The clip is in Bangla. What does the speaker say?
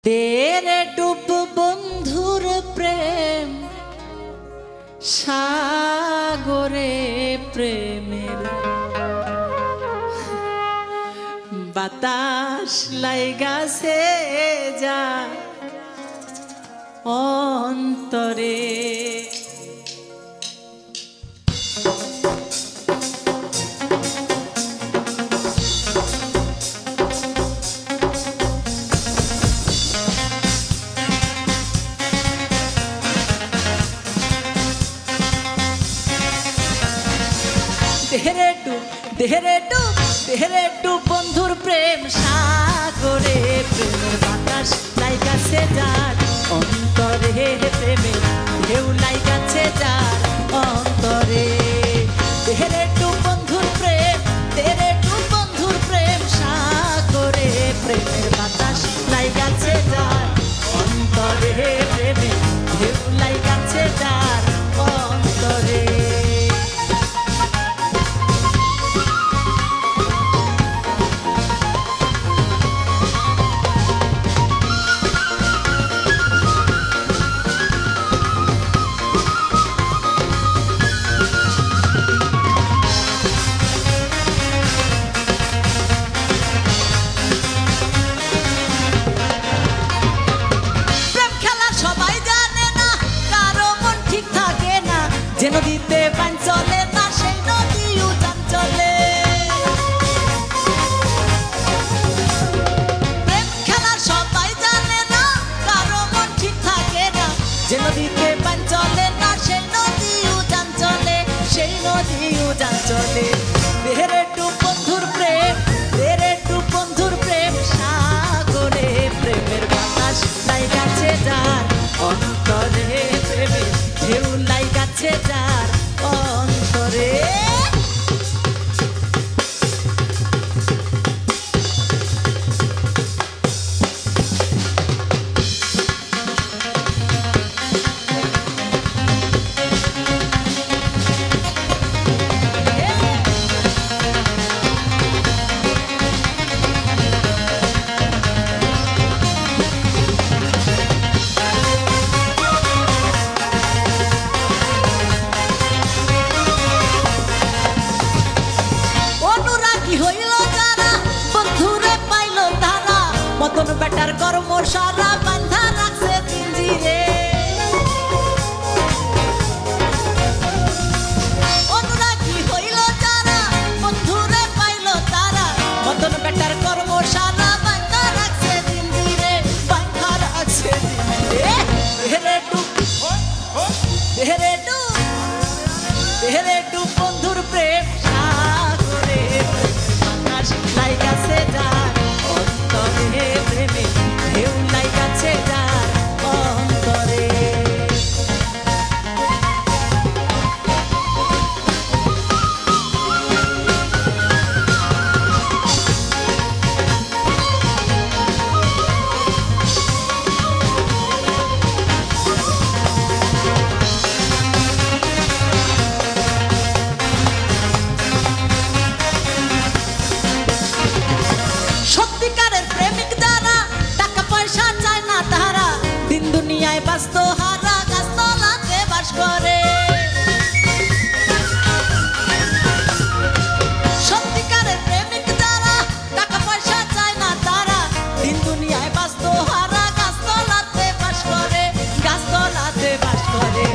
तेरे डूब बंधुर प्रेम सागरे प्रेमेर बातास लाइगाছে যা অন্তরে तेरे डूब बंधुर प्रेम सागरे प्रेमेर बातास लाइगाছে जार অন্তরে প্রেমের ঢেউ লাইগাছে जार অন্তরে तेरे डूब बंधुर प्रेम सागरे प्रेमेर बातास लाइगाছে जार অন্তরে প্রেমের ঢেউ লাইগাছে जार অন্তরে যে নদীতে পানি চলে না সেই নদী উজান চলে প্রেম খেলা সবাই জানে না কারো মন ঠিক থাকে না যে নদীতে পানি চলে না সেই নদী উজান চলে সেই নদী উজান চলে তেরে ডুব বন্ধুর প্রেম সাগরে প্রেমের বাতাস লাইগাছে जार অন্তরে প্রেমের ঢেউ লাইগাছে जार অন্তরে মতন বেটার কর্ম সারা বান্ধা রাখছে জিঞ্জিরে অনুরাগী হইল যারা বন্ধুরে পাইল তারা মতন বেটার কর্ম সারা বান্ধা রাখছে জিঞ্জিরে বান্ধা রাখছে জিঞ্জিরে তেরে ডুব বন্ধুর প্রেম সাগরে বাতাস লাইগাছে जार অন্তরে প্রেমে ঢেউ লাইগাছে जार অন্তরে সত্যিকারের প্রেমিক যারা টাকা পয়সা চায় না তারা দিন দুনিয়ায় ব্যস্ত হারা গাছতলাতে বাস করে সত্যিকারের প্রেমিক যারা টাকা পয়সা চায় না তারা দিন দুনিয়ায় ব্যস্ত হারা গাছতলাতে বাস করে গাছতলাতে বাস করে